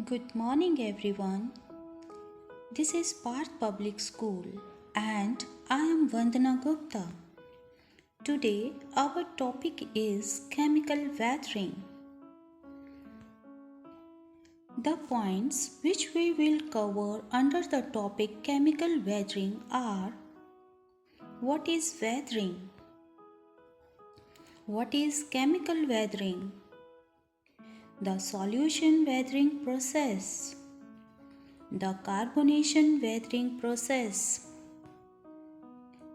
Good morning, everyone. This is Parth Public School, and I am Vandana Gupta. Today, our topic is chemical weathering. The points which we will cover under the topic chemical weathering are: what is weathering? What is chemical weathering? The solution weathering process, the carbonation weathering process,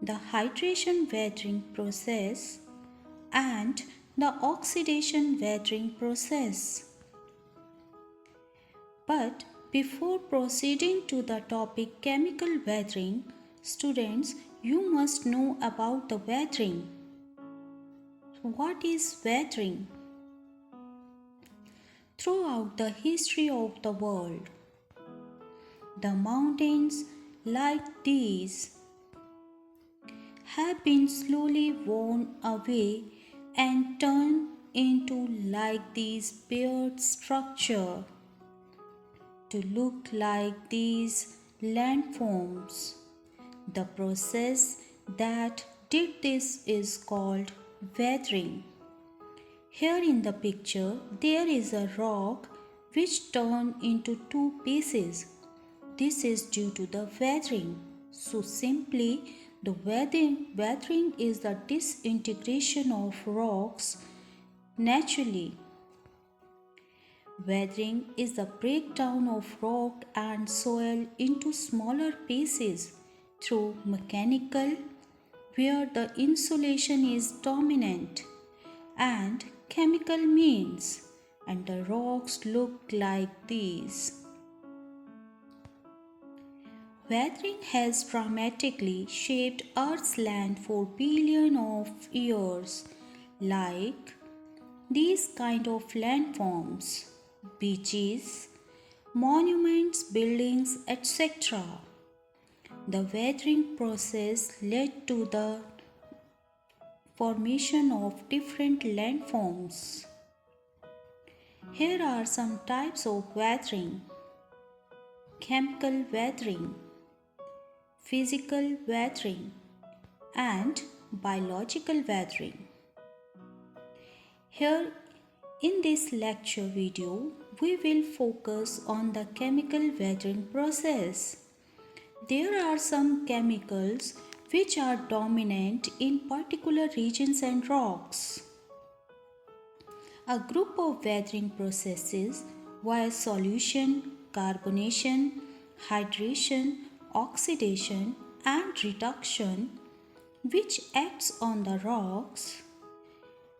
the hydration weathering process, and the oxidation weathering process. But before proceeding to the topic chemical weathering, students, you must know about the weathering. What is weathering? Throughout the history of the world, the mountains like these have been slowly worn away and turned into like these bared structure to look like these landforms. The process that did this is called weathering. Here in the picture, there is a rock which turned into two pieces. This is due to the weathering. So simply, the weathering is the disintegration of rocks naturally. Weathering is the breakdown of rock and soil into smaller pieces through mechanical, where the insulation is dominant, and chemical means, and the rocks look like these. Weathering has dramatically shaped Earth's land for billions of years, like these kind of landforms, beaches, monuments, buildings, etc. The weathering process led to the formation of different landforms. Here are some types of weathering: chemical weathering, physical weathering, and biological weathering. Here in this lecture video, we will focus on the chemical weathering process. There are some chemicals which are dominant in particular regions and rocks. A group of weathering processes via solution, carbonation, hydration, oxidation, and reduction, which acts on the rocks,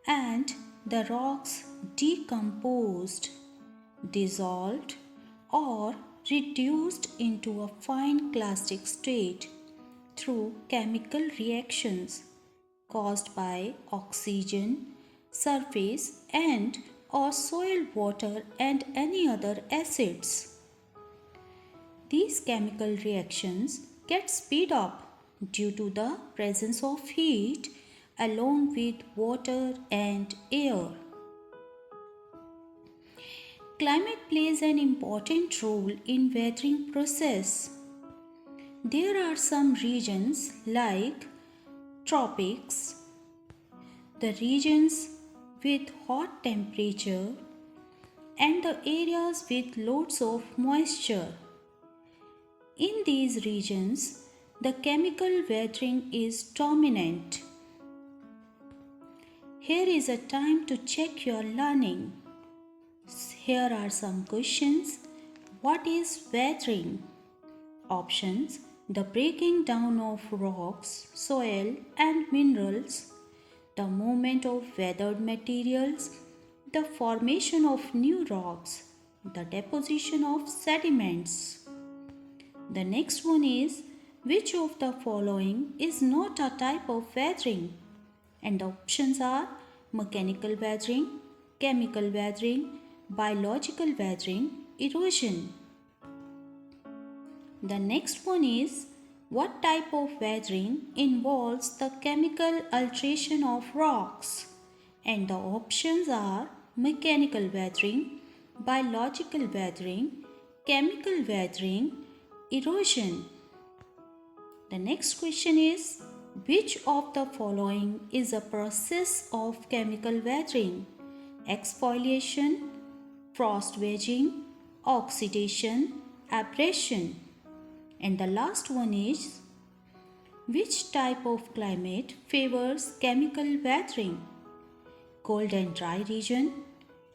and the rocks decomposed, dissolved, or reduced into a fine clastic state through chemical reactions caused by oxygen, surface and or soil water and any other acids. These chemical reactions get speed up due to the presence of heat along with water and air. Climate plays an important role in weathering process. There are some regions like tropics, the regions with hot temperature, and the areas with loads of moisture. In these regions, the chemical weathering is dominant. Here is a time to check your learning. Here are some questions. What is weathering? Options: the breaking down of rocks, soil and minerals, the movement of weathered materials, the formation of new rocks, the deposition of sediments. The next one is: which of the following is not a type of weathering? And the options are mechanical weathering, chemical weathering, biological weathering, erosion. The next one is: what type of weathering involves the chemical alteration of rocks? And the options are mechanical weathering, biological weathering, chemical weathering, erosion. The next question is, which of the following is a process of chemical weathering? Exfoliation, frost wedging, oxidation, abrasion. And the last one is, which type of climate favors chemical weathering? Cold and dry region,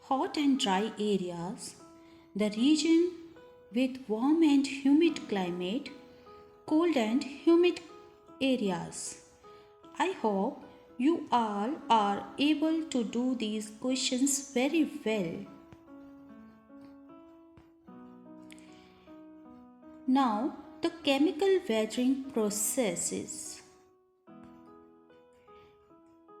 hot and dry areas, the region with warm and humid climate, cold and humid areas. I hope you all are able to do these questions very well. Now, the chemical weathering processes.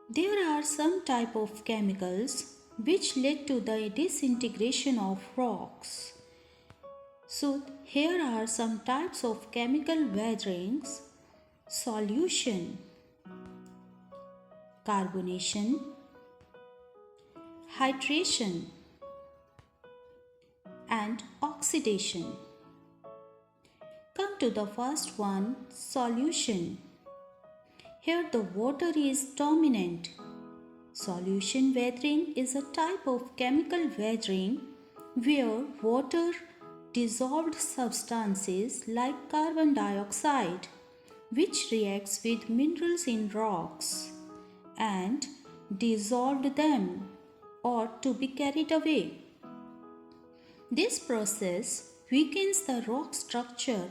There are some type of chemicals which lead to the disintegration of rocks. So here are some types of chemical weatherings: solution, carbonation, hydration, and oxidation. Come to the first one, solution. Here the water is dominant. Solution weathering is a type of chemical weathering where water, dissolved substances like carbon dioxide, which reacts with minerals in rocks and dissolved them or to be carried away. This process weakens the rock structure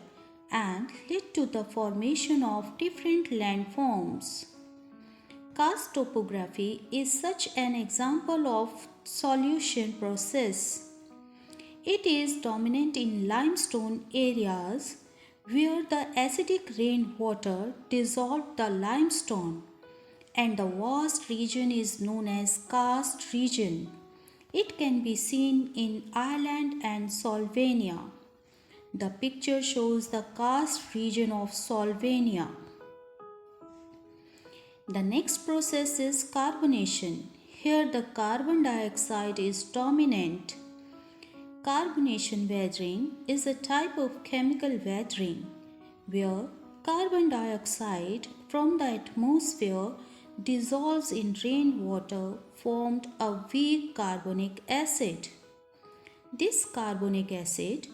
and lead to the formation of different landforms. Karst topography is such an example of solution process. It is dominant in limestone areas where the acidic rainwater dissolved the limestone, and the vast region is known as karst region. It can be seen in Ireland and Slovenia. The picture shows the karst region of Slovenia. The next process is carbonation. Here the carbon dioxide is dominant. Carbonation weathering is a type of chemical weathering where carbon dioxide from the atmosphere dissolves in rainwater formed a weak carbonic acid. This carbonic acid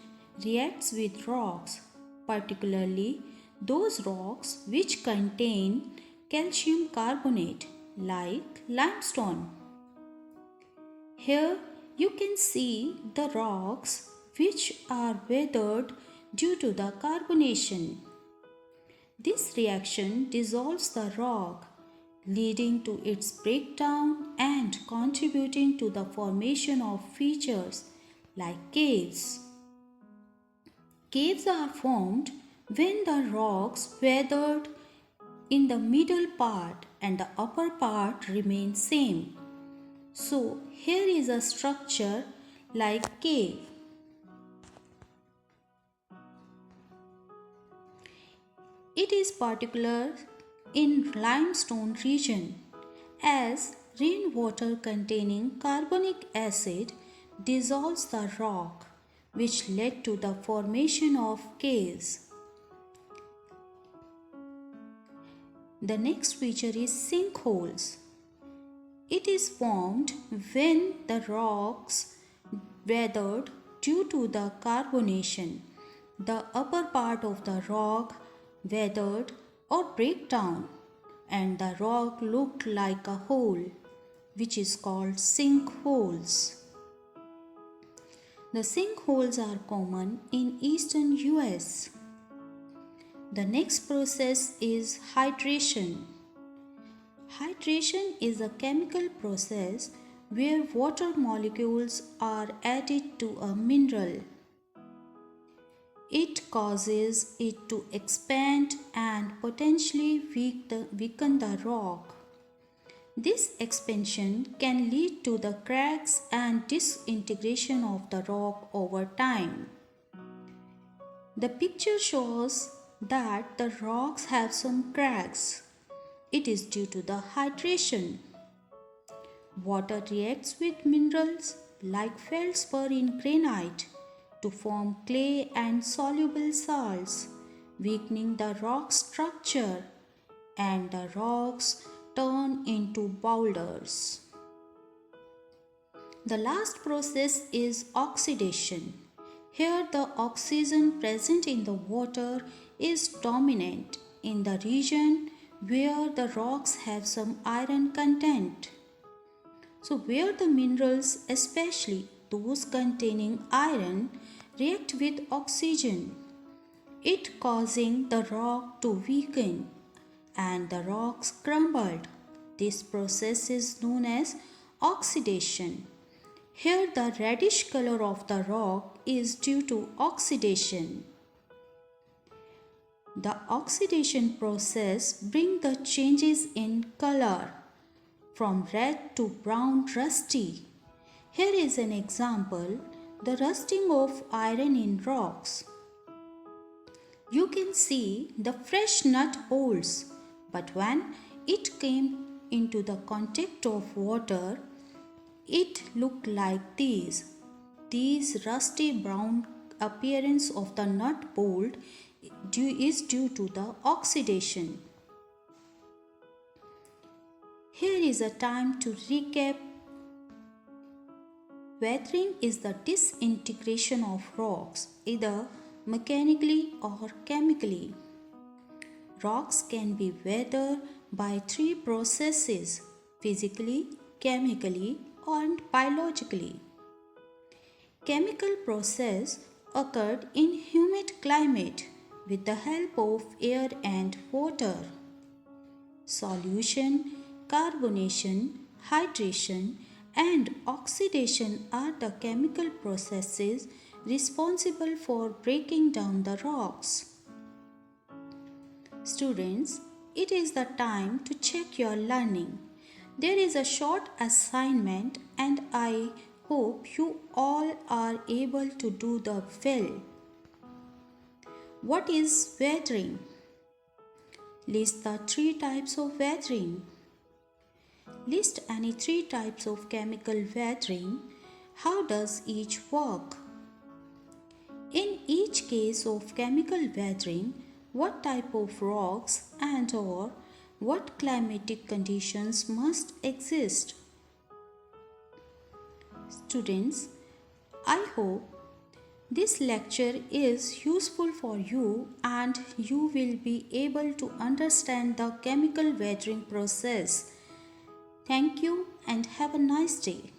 reacts with rocks, particularly those rocks which contain calcium carbonate like limestone. Here you can see the rocks which are weathered due to the carbonation. This reaction dissolves the rock, leading to its breakdown and contributing to the formation of features like caves. Caves are formed when the rocks weathered in the middle part and the upper part remain same. So here is a structure like cave. It is particular in limestone region as rainwater containing carbonic acid dissolves the rock, which led to the formation of caves. The next feature is sinkholes. It is formed when the rocks weathered due to the carbonation. The upper part of the rock weathered or break down and the rock looked like a hole, which is called sinkholes. The sinkholes are common in eastern US. The next process is hydration. Hydration is a chemical process where water molecules are added to a mineral. It causes it to expand and potentially weaken the rock. This expansion can lead to the cracks and disintegration of the rock over time. The picture shows that the rocks have some cracks. It is due to the hydration. Water reacts with minerals like feldspar in granite to form clay and soluble salts, weakening the rock structure, and the rocks turn into boulders. The last process is oxidation. Here, the oxygen present in the water is dominant in the region where the rocks have some iron content. So, where the minerals, especially those containing iron, react with oxygen, it causing the rock to weaken and the rocks crumbled. This process is known as oxidation. Here, the reddish color of the rock is due to oxidation. The oxidation process brings the changes in color from red to brown rusty. Here is an example, the rusting of iron in rocks. You can see the fresh nut holes, but when it came into the contact of water, it looked like these. These rusty brown appearance of the nut bolt is due to the oxidation. Here is a time to recap. Weathering is the disintegration of rocks, either mechanically or chemically. Rocks can be weathered by three processes: physically, chemically, and biologically. Chemical process occurred in humid climate with the help of air and water. Solution, carbonation, hydration, and oxidation are the chemical processes responsible for breaking down the rocks. Students, it is the time to check your learning. There is a short assignment and I hope you all are able to do the well. What is weathering? List the three types of weathering. List any three types of chemical weathering. How does each work? In each case of chemical weathering, what type of rocks and or what climatic conditions must exist? Students, I hope this lecture is useful for you and you will be able to understand the chemical weathering process. Thank you and have a nice day.